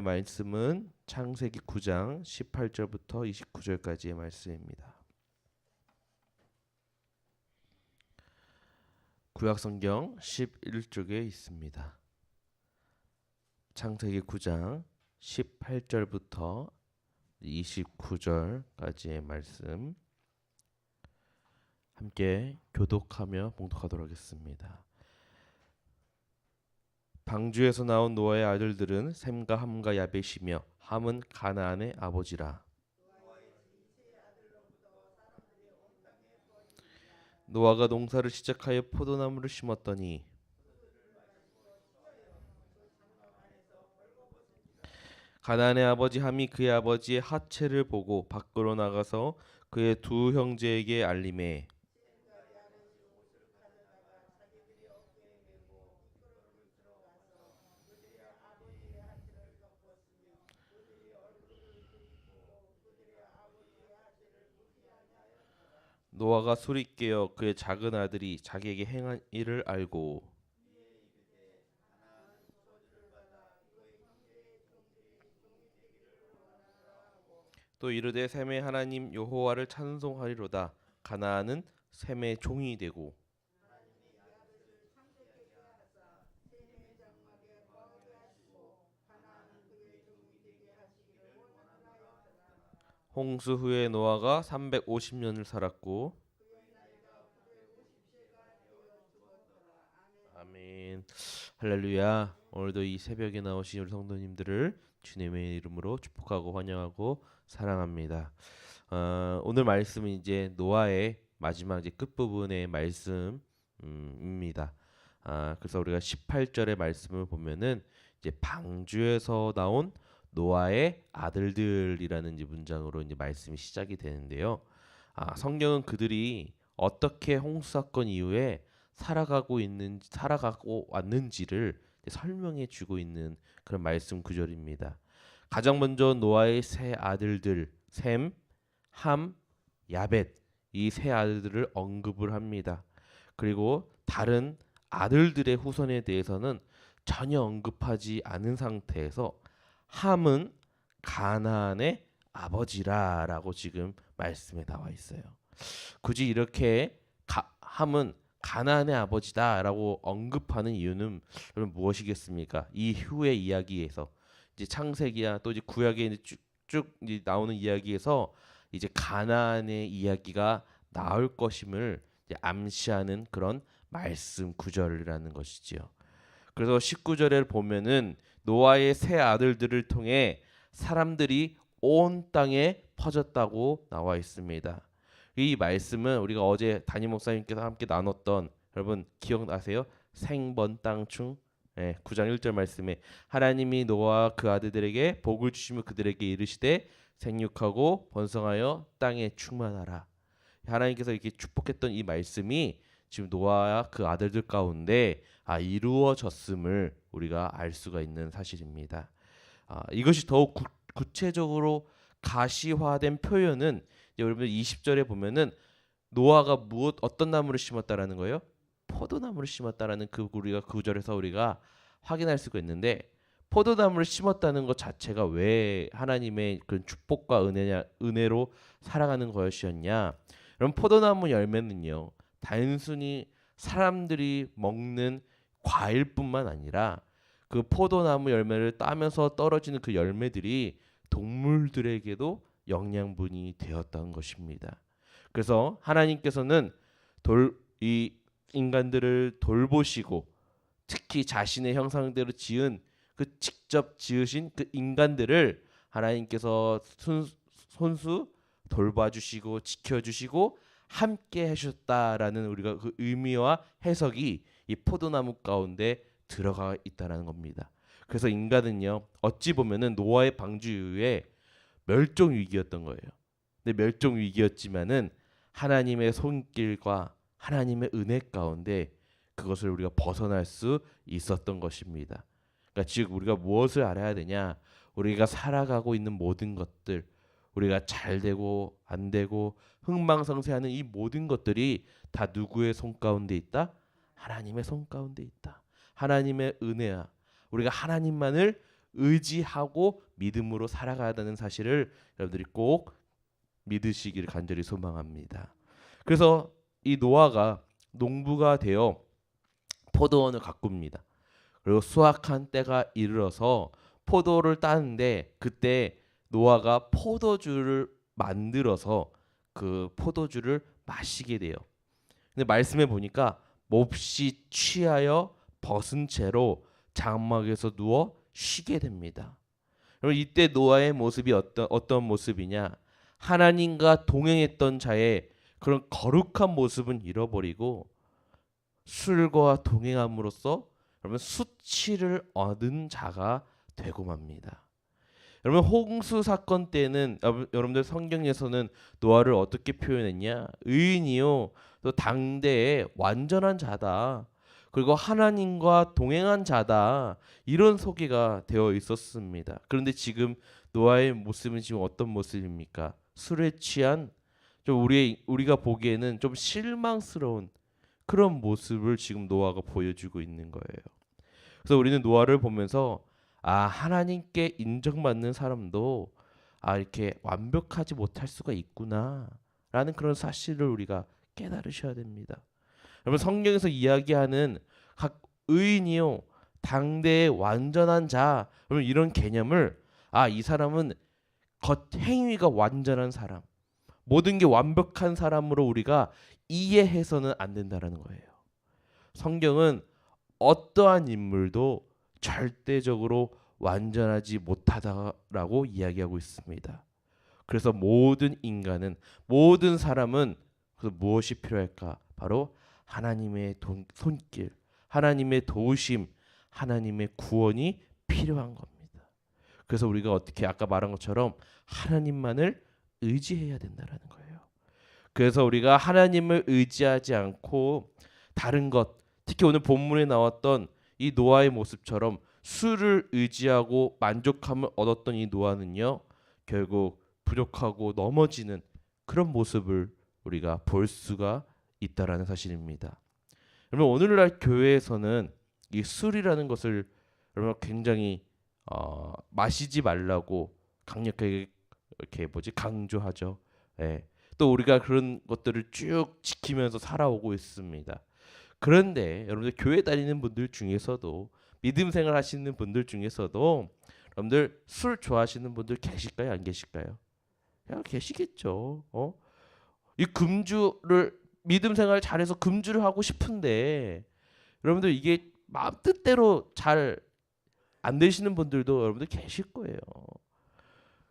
말씀은 창세기 9장 18절부터 29절까지의 말씀입니다. 구약성경 11쪽에 있습니다. 창세기 9장 18절부터 29절까지의 말씀 함께 교독하며 봉독하도록 하겠습니다. 방주에서 나온 노아의 아들들은 셈과 함과 야벳이며 함은 가나안의 아버지라. 노아가 농사를 시작하여 포도나무를 심었더니 가나안의 아버지 함이 그의 아버지의 하체를 보고 밖으로 나가서 그의 두 형제에게 알림해 노아가 술이 깨어 그의 작은 아들이 자기에게 행한 일을 알고 또 이르되 셈의 하나님 여호와를 찬송하리로다. 가나안은 셈의 종이 되고 홍수 후에 노아가 350년을 살았고 아멘. 할렐루야. 오늘도 이 새벽에 나오신 우리 성도님들을 주님의 이름으로 축복하고 환영하고 사랑합니다. 오늘 말씀은 이제 노아의 마지막 이제 끝부분의 말씀입니다. 그래서 우리가 18절의 말씀을 보면은 이제 방주에서 나온 노아의 아들들이라는 이제 문장으로 이제 말씀이 시작이 되는데요. 성경은 그들이 어떻게 홍수 사건 이후에 살아가고 왔는지를 설명해 주고 있는 그런 말씀 구절입니다. 가장 먼저 노아의 세 아들들 셈, 함, 야벳 이 세 아들들을 언급을 합니다. 그리고 다른 아들들의 후손에 대해서는 전혀 언급하지 않은 상태에서 함은 가나안의 아버지라라고 지금 말씀에 나와 있어요. 굳이 이렇게 함은 가나안의 아버지다라고 언급하는 이유는 여러분 무엇이겠습니까? 이 후의 이야기에서 이제 창세기야 또 이제 구약에 이제 쭉쭉 이제 나오는 이야기에서 이제 가나안의 이야기가 나올 것임을 이제 암시하는 그런 말씀 구절이라는 것이지요. 그래서 19절에 보면은 노아의 세 아들들을 통해 사람들이 온 땅에 퍼졌다고 나와 있습니다. 이 말씀은 우리가 어제 담임 목사님께서 함께 나눴던 여러분 기억나세요? 생번 땅충 9장 1절 말씀에 하나님이 노아와 그 아들들에게 복을 주시며 그들에게 이르시되 생육하고 번성하여 땅에 충만하라. 하나님께서 이렇게 축복했던 이 말씀이 지금 노아와 그 아들들 가운데 이루어졌음을 우리가 알 수가 있는 사실입니다. 이것이 더욱 구체적으로 가시화된 표현은 여러분 20절에 보면은 노아가 어떤 나무를 심었다라는 거예요? 포도나무를 심었다라는 그 우리가 그 구절에서 우리가 확인할 수가 있는데 포도나무를 심었다는 것 자체가 왜 하나님의 그런 축복과 은혜로 살아가는 것이었냐? 그럼 포도나무 열매는요 단순히 사람들이 먹는 과일뿐만 아니라 그 포도나무 열매를 따면서 떨어지는 그 열매들이 동물들에게도 영양분이 되었던 것입니다. 그래서 하나님께서는 이 인간들을 돌보시고 특히 자신의 형상대로 지은 직접 지으신 그 인간들을 하나님께서 손수 돌봐주시고 지켜주시고 함께 해주셨다라는 우리가 그 의미와 해석이 이 포도나무 가운데 들어가 있다는 겁니다. 그래서 인간은요 어찌 보면은 노아의 방주 이후에 멸종 위기였던 거예요. 근데 멸종 위기였지만은 하나님의 손길과 하나님의 은혜 가운데 그것을 우리가 벗어날 수 있었던 것입니다. 그러니까 즉 우리가 무엇을 알아야 되냐? 우리가 살아가고 있는 모든 것들, 우리가 잘 되고 안 되고 흥망성쇠하는 이 모든 것들이 다 누구의 손 가운데 있다? 하나님의 손 가운데 있다. 하나님의 은혜야. 우리가 하나님만을 의지하고 믿음으로 살아가야 하는 사실을 여러분들이 꼭 믿으시기를 간절히 소망합니다. 그래서 이 노아가 농부가 되어 포도원을 가꿉니다. 그리고 수확한 때가 이르러서 포도를 따는데 그때 노아가 포도주를 만들어서 그 포도주를 마시게 돼요. 근데 말씀해 보니까 몹시 취하여 벗은 채로 장막에서 누워 쉬게 됩니다. 그럼 이때 노아의 모습이 어떤 모습이냐? 하나님과 동행했던 자의 그런 거룩한 모습은 잃어버리고 술과 동행함으로써 여러분 수치를 얻은 자가 되고 맙니다. 여러분 홍수 사건 때는 여러분들 성경에서는 노아를 어떻게 표현했냐? 의인이요 또 당대의 완전한 자다. 그리고 하나님과 동행한 자다. 이런 소개가 되어 있었습니다. 그런데 지금 노아의 모습은 지금 어떤 모습입니까? 술에 취한 좀 우리가 보기에는 좀 실망스러운 그런 모습을 지금 노아가 보여주고 있는 거예요. 그래서 우리는 노아를 보면서 하나님께 인정받는 사람도 이렇게 완벽하지 못할 수가 있구나라는 그런 사실을 우리가 깨달으셔야 됩니다. 여러분 성경에서 이야기하는 각 의인이요 당대의 완전한 자, 여러분 이런 개념을 이 사람은 겉 행위가 완전한 사람, 모든 게 완벽한 사람으로 우리가 이해해서는 안 된다라는 거예요. 성경은 어떠한 인물도 절대적으로 완전하지 못하다라고 이야기하고 있습니다. 그래서 모든 인간은 모든 사람은 그래서 무엇이 필요할까? 바로 하나님의 손길, 하나님의 도우심, 하나님의 구원이 필요한 겁니다. 그래서 우리가 어떻게 아까 말한 것처럼 하나님만을 의지해야 된다라는 거예요. 그래서 우리가 하나님을 의지하지 않고 다른 것, 특히 오늘 본문에 나왔던 이 노아의 모습처럼 술을 의지하고 만족함을 얻었던 이 노아는요, 결국 부족하고 넘어지는 그런 모습을 우리가 볼 수가 있다라는 사실입니다. 여러분 오늘날 교회에서는 이 술이라는 것을 여러분 굉장히 마시지 말라고 강력하게 이렇게 강조하죠. 예. 또 우리가 그런 것들을 쭉 지키면서 살아오고 있습니다. 그런데 여러분들 교회 다니는 분들 중에서도 믿음 생활 하시는 분들 중에서도 여러분들 술 좋아하시는 분들 계실까요? 안 계실까요? 계시겠죠. 이 금주를 믿음 생활 잘해서 금주를 하고 싶은데 여러분들 이게 마음 뜻대로 잘 안 되시는 분들도 여러분들 계실 거예요.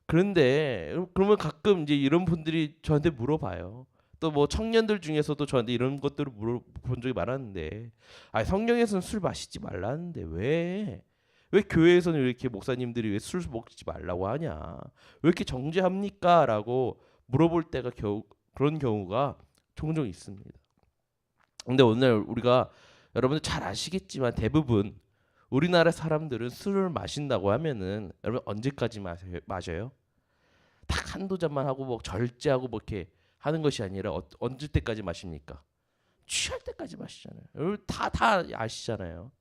그런데 그러면 가끔 이제 이런 분들이 저한테 물어봐요. 또 뭐 청년들 중에서도 저한테 이런 것들을 물어본 적이 많았는데, 성경에서는 술 마시지 말라는데 왜 교회에서는 이렇게 목사님들이 왜 술 먹지 말라고 하냐? 왜 이렇게 정죄합니까?라고 물어볼 때가 그런 경우가 종종 있습니다. 근데 오늘 우리가 여러분들 잘 아시겠지만 대부분 우리나라 사람들은 술을 마신다고 하면은 여러분 언제까지 마셔요? 딱 한두 잔만 하고 뭐 절제하고 뭐 이렇게 하는 것이 아니라 언제 때까지 마십니까? 취할 때까지 마시잖아요. 여러분 다 아시잖아요.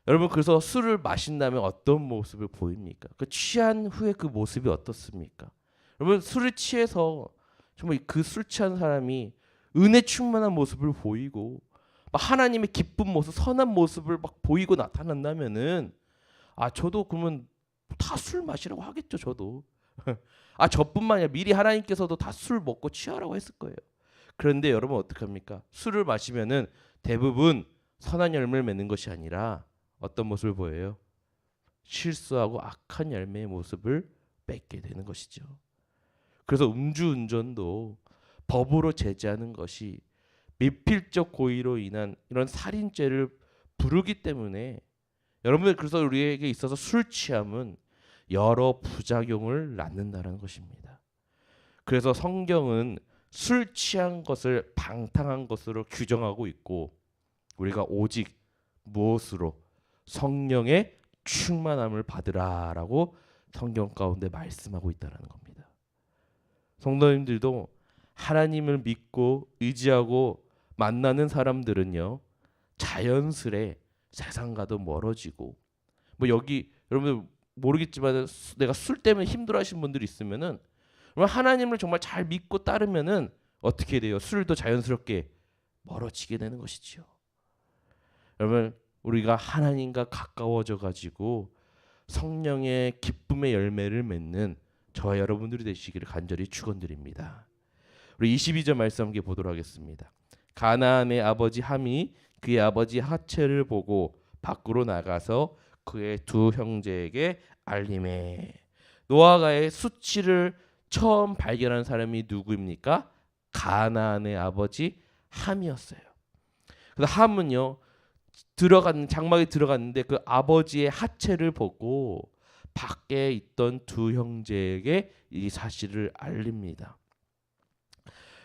여러분 그래서 술을 마신다면 어떤 모습을 보입니까? 그 취한 후에 그 모습이 어떻습니까? 여러분 술을 취해서 정말 그 술 취한 사람이 은혜 충만한 모습을 보이고 막 하나님의 기쁜 모습, 선한 모습을 막 보이고 나타난다면은 저도 그러면 다 술 마시라고 하겠죠, 저도. 저뿐만 아니라 미리 하나님께서도 다 술 먹고 취하라고 했을 거예요. 그런데 여러분 어떡합니까? 술을 마시면은 대부분 선한 열매를 맺는 것이 아니라 어떤 모습을 보여요? 실수하고 악한 열매의 모습을 맺게 되는 것이죠. 그래서 음주운전도 법으로 제재하는 것이 미필적 고의로 인한 이런 살인죄를 부르기 때문에 여러분들 그래서 우리에게 있어서 술 취함은 여러 부작용을 낳는다는 것입니다. 그래서 성경은 술 취한 것을 방탕한 것으로 규정하고 있고 우리가 오직 무엇으로 성령의 충만함을 받으라라고 성경 가운데 말씀하고 있다는 겁니다. 성도님들도 하나님을 믿고 의지하고 만나는 사람들은요 자연스레 세상과도 멀어지고 뭐 여기 여러분들 모르겠지만 내가 술 때문에 힘들어하시는 분들이 있으면은 그러면 하나님을 정말 잘 믿고 따르면은 어떻게 돼요? 술도 자연스럽게 멀어지게 되는 것이지요. 여러분 우리가 하나님과 가까워져 가지고 성령의 기쁨의 열매를 맺는 저와 여러분들이 되시기를 간절히 축원드립니다. 우리 22절 말씀 함께 보도록 하겠습니다. 가나안의 아버지 함이 그의 아버지 하체를 보고 밖으로 나가서 그의 두 형제에게 알림해. 노아가의 수치를 처음 발견한 사람이 누구입니까? 가나안의 아버지 함이었어요. 그래서 함은요 장막에 들어갔는데 그 아버지의 하체를 보고 밖에 있던 두 형제에게 이 사실을 알립니다.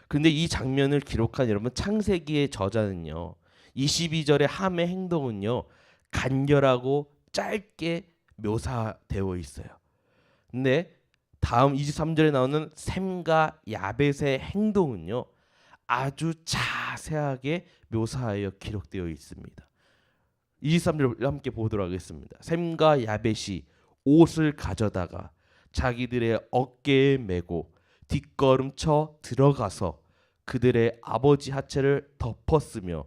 근데 이 장면을 기록한 여러분 창세기의 저자는요 22절의 함의 행동은요 간결하고 짧게 묘사되어 있어요. 근데 다음 23절에 나오는 셈과 야벳의 행동은요 아주 자세하게 묘사하여 기록되어 있습니다. 23절 함께 보도록 하겠습니다. 셈과 야벳이 옷을 가져다가 자기들의 어깨에 메고 뒷걸음쳐 들어가서 그들의 아버지 하체를 덮었으며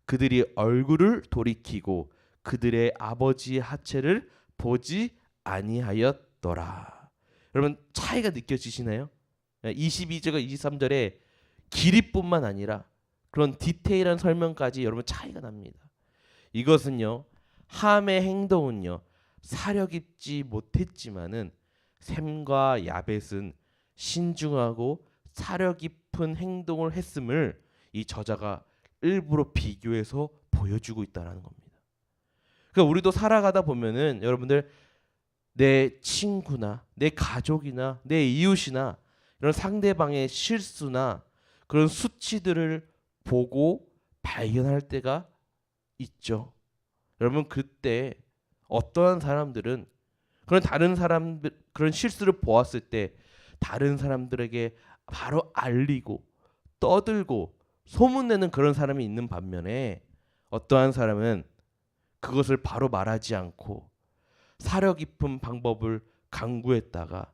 그들이 얼굴을 돌이키고 그들의 아버지의 하체를 보지 아니하였더라. 여러분 차이가 느껴지시나요? 22절과 23절에 길이뿐만 아니라 그런 디테일한 설명까지 여러분 차이가 납니다. 이것은요 함의 행동은요 사려 깊지 못했지만은 셈과 야벳은 신중하고 사려 깊은 행동을 했음을 이 저자가 일부러 비교해서 보여주고 있다는 겁니다. 그러니까 우리도 살아가다 보면은 여러분들 내 친구나 내 가족이나 내 이웃이나 이런 상대방의 실수나 그런 수치들을 보고 발견할 때가 있죠. 여러분 그때 어떠한 사람들은 그런 다른 사람들 그런 실수를 보았을 때 다른 사람들에게 바로 알리고 떠들고 소문내는 그런 사람이 있는 반면에 어떠한 사람은 그것을 바로 말하지 않고 사려 깊은 방법을 강구했다가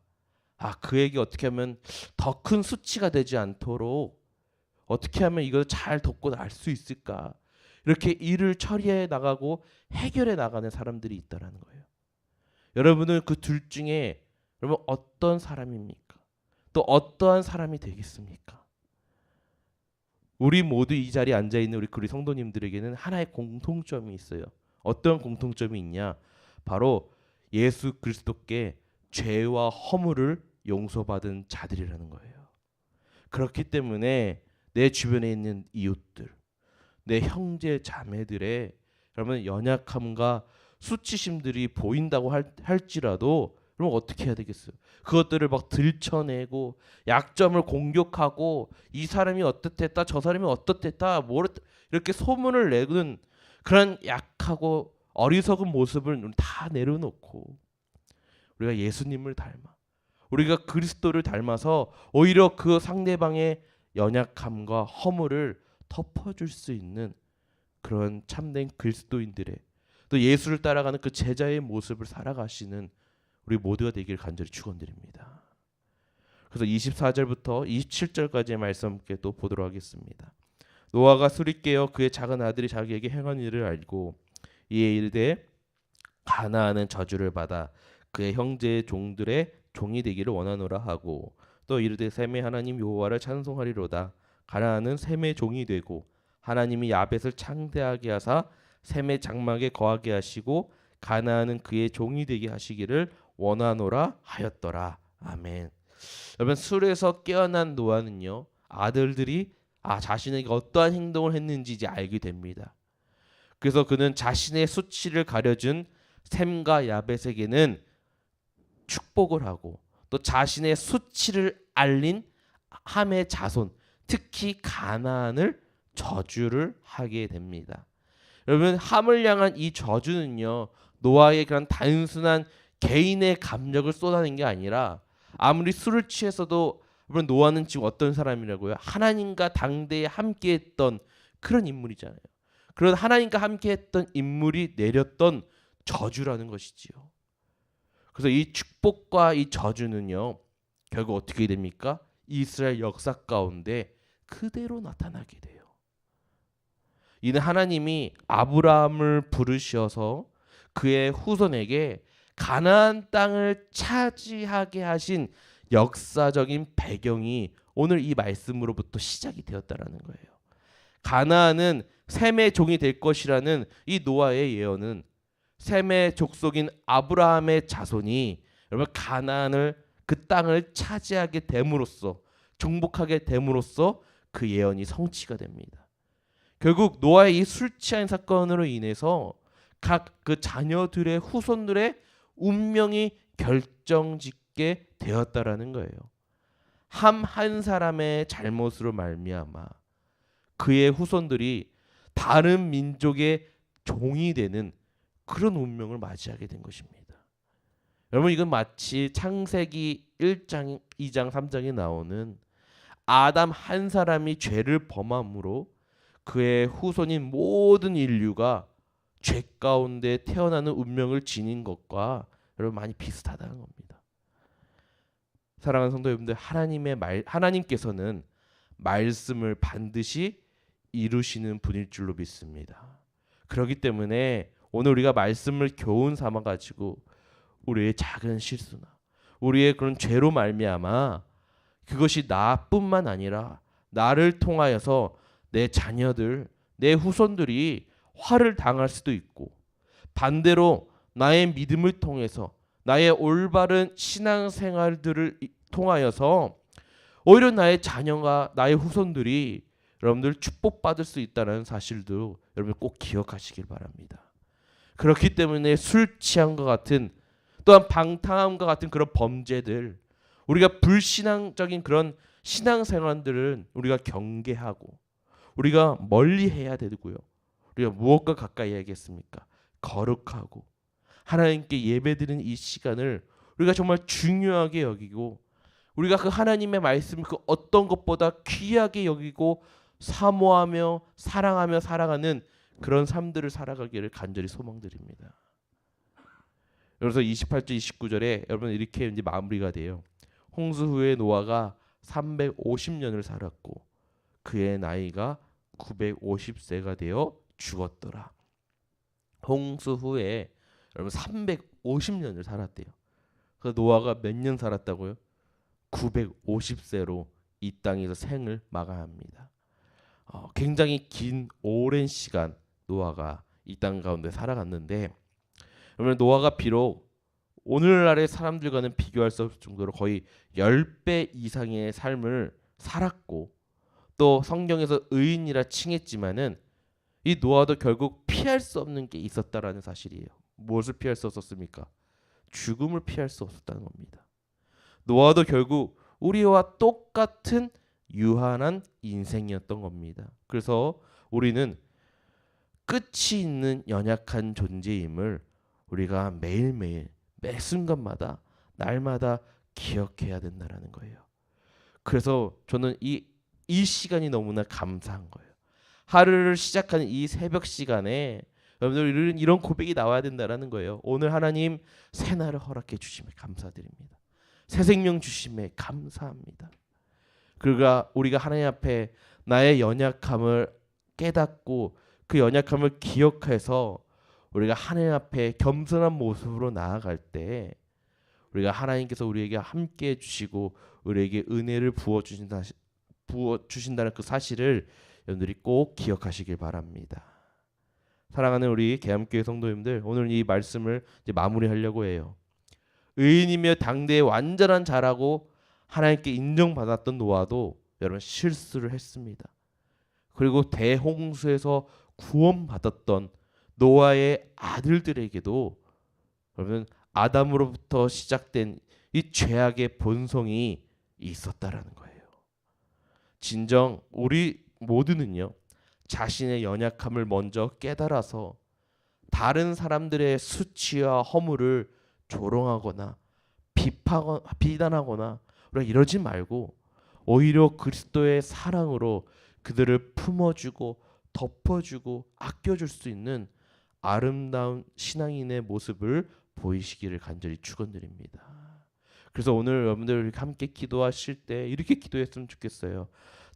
그에게 어떻게 하면 더 큰 수치가 되지 않도록 어떻게 하면 이걸 잘 덮고 날 수 있을까 이렇게 일을 처리해 나가고 해결해 나가는 사람들이 있다라는 거예요. 여러분은 그 둘 중에 여러분 어떤 사람입니까? 또 어떠한 사람이 되겠습니까? 우리 모두 이 자리에 앉아 있는 우리 성도님들에게는 하나의 공통점이 있어요. 어떤 공통점이 있냐? 바로 예수 그리스도께 죄와 허물을 용서받은 자들이라는 거예요. 그렇기 때문에 내 주변에 있는 이웃들, 내 형제 자매들의 여러분 연약함과 수치심들이 보인다고 할지라도 그럼 어떻게 해야 되겠어요? 그것들을 막 들춰내고 약점을 공격하고 이 사람이 어떻댔다 저 사람이 어떻댔다 이렇게 소문을 내는 그런 약하고 어리석은 모습을 다 내려놓고 우리가 예수님을 닮아 우리가 그리스도를 닮아서 오히려 그 상대방의 연약함과 허물을 덮어줄 수 있는 그런 참된 그리스도인들의 또 예수를 따라가는 그 제자의 모습을 살아가시는 우리 모두가 되길 간절히 축원드립니다. 그래서 24절부터 27절까지의 말씀 함께 또 보도록 하겠습니다. 노아가 술이 깨어 그의 작은 아들이 자기에게 행한 일을 알고 이에 이르되 가나안은 저주를 받아 그의 형제의 종들의 종이 되기를 원하노라 하고 또 이르되 셈의 하나님 여호와를 찬송하리로다. 가나안은 셈의 종이 되고 하나님이 야벳을 창대하게 하사 셈의 장막에 거하게 하시고 가나안은 그의 종이 되게 하시기를 원하노라 하였더라. 아멘. 여러분 술에서 깨어난 노아는요 아들들이 자신에게 어떠한 행동을 했는지 이제 알게 됩니다. 그래서 그는 자신의 수치를 가려준 셈과 야벳에게는 축복을 하고 또 자신의 수치를 알린 함의 자손 특히 가나안을 저주를 하게 됩니다. 여러분 함을 향한 이 저주는요 노아의 그런 단순한 개인의 감정을 쏟아낸 게 아니라 아무리 술을 취해서도 여러분 노아는 지금 어떤 사람이라고요? 하나님과 당대에 함께했던 그런 인물이잖아요. 그런 하나님과 함께했던 인물이 내렸던 저주라는 것이지요. 그래서 이 축복과 이 저주는요, 결국 어떻게 됩니까? 이스라엘 역사 가운데 그대로 나타나게 돼요. 이는 하나님이 아브라함을 부르셔서 그의 후손에게 가나안 땅을 차지하게 하신 역사적인 배경이 오늘 이 말씀으로부터 시작이 되었다라는 거예요. 가나안은 셈의 종이 될 것이라는 이 노아의 예언은 셈의 족속인 아브라함의 자손이 여러분 가나안을 그 땅을 차지하게 됨으로써 정복하게 됨으로써 그 예언이 성취가 됩니다. 결국 노아의 이 술 취한 사건으로 인해서 각 그 자녀들의 후손들의 운명이 결정짓게 되었다라는 거예요. 함 한 사람의 잘못으로 말미암아 그의 후손들이 다른 민족의 종이 되는 그런 운명을 맞이하게 된 것입니다. 여러분 이건 마치 창세기 1장, 2장, 3장에 나오는 아담 한 사람이 죄를 범함으로 그의 후손인 모든 인류가 죄 가운데 태어나는 운명을 지닌 것과 여러분 많이 비슷하다는 겁니다. 사랑하는 성도 여러분들, 하나님께서는 말씀을 반드시 이루시는 분일 줄로 믿습니다. 그렇기 때문에 오늘 우리가 말씀을 교훈 삼아 가지고 우리의 작은 실수나 우리의 그런 죄로 말미암아 그것이 나뿐만 아니라 나를 통하여서 내 자녀들, 내 후손들이 화를 당할 수도 있고 반대로 나의 믿음을 통해서 나의 올바른 신앙생활들을 통하여서 오히려 나의 자녀가 나의 후손들이 여러분들 축복받을 수 있다는 사실도 여러분 꼭 기억하시길 바랍니다. 그렇기 때문에 술 취함과 같은 또한 방탕함과 같은 그런 범죄들 우리가 불신앙적인 그런 신앙생활들은 우리가 경계하고 우리가 멀리해야 되고요. 우리가 무엇과 가까이 해야겠습니까? 거룩하고 하나님께 예배드리는 이 시간을 우리가 정말 중요하게 여기고 우리가 그 하나님의 말씀을 그 어떤 것보다 귀하게 여기고 사모하며 사랑하며 살아가는 그런 삶들을 살아가기를 간절히 소망드립니다. 그래서 28절 29절에 여러분 이렇게 이제 마무리가 돼요. 홍수 후에 노아가 350년을 살았고 그의 나이가 950세가 되어 죽었더라. 홍수 후에 여러분 350년을 살았대요. 그래서 노아가 몇 년 살았다고요? 950세로 이 땅에서 생을 마감합니다. 굉장히 긴 오랜 시간 노아가 이 땅 가운데 살아갔는데 그러면 노아가 비록 오늘날의 사람들과는 비교할 수 없을 정도로 거의 10배 이상의 삶을 살았고 또 성경에서 의인이라 칭했지만은 이 노아도 결국 피할 수 없는 게 있었다라는 사실이에요. 무엇을 피할 수 없었습니까? 죽음을 피할 수 없었다는 겁니다. 노아도 결국 우리와 똑같은 유한한 인생이었던 겁니다. 그래서 우리는 끝이 있는 연약한 존재임을 우리가 매일매일 매 순간마다 날마다 기억해야 된다는 거예요. 그래서 저는 이 시간이 너무나 감사한 거예요. 하루를 시작하는 이 새벽 시간에 여러분들 이런 고백이 나와야 된다는 거예요. 오늘 하나님 새날을 허락해 주심에 감사드립니다. 새 생명 주심에 감사합니다. 그러니까 우리가 하나님 앞에 나의 연약함을 깨닫고 그 연약함을 기억해서 우리가 하나님 앞에 겸손한 모습으로 나아갈 때 우리가 하나님께서 우리에게 함께해 주시고 우리에게 은혜를 부어 주신다는 그 사실을 여러분들이 꼭 기억하시길 바랍니다. 사랑하는 우리 계암교회 성도님들, 오늘 이 말씀을 이제 마무리하려고 해요. 의인이며 당대의 완전한 자라고 하나님께 인정받았던 노아도 여러분 실수를 했습니다. 그리고 대홍수에서 구원받았던 노아의 아들들에게도 여러분 아담으로부터 시작된 이 죄악의 본성이 있었다라는 거예요. 진정 우리 모두는요 자신의 연약함을 먼저 깨달아서 다른 사람들의 수치와 허물을 조롱하거나 비난하거나 이러지 말고 오히려 그리스도의 사랑으로 그들을 품어주고 덮어주고 아껴줄 수 있는 아름다운 신앙인의 모습을 보이시기를 간절히 축원드립니다. 그래서 오늘 여러분들 함께 기도하실 때 이렇게 기도했으면 좋겠어요.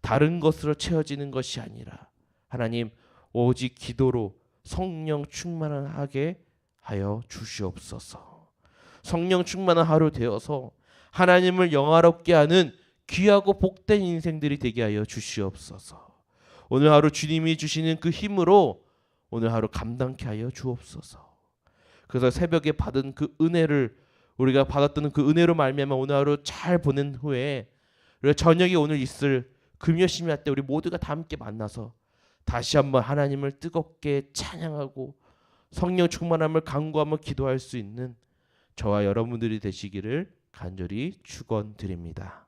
다른 것으로 채워지는 것이 아니라 하나님 오직 기도로 성령 충만하게 하여 주시옵소서. 성령 충만한 하루 되어서 하나님을 영화롭게 하는 귀하고 복된 인생들이 되게 하여 주시옵소서. 오늘 하루 주님이 주시는 그 힘으로 오늘 하루 감당케 하여 주옵소서. 그래서 새벽에 받은 그 은혜를 우리가 받았던 그 은혜로 말미암아 오늘 하루 잘 보낸 후에 우리가 저녁에 오늘 있을 금요 심야 때 우리 모두가 다 함께 만나서 다시 한번 하나님을 뜨겁게 찬양하고 성령 충만함을 간구하며 기도할 수 있는 저와 여러분들이 되시기를 간절히 축원드립니다.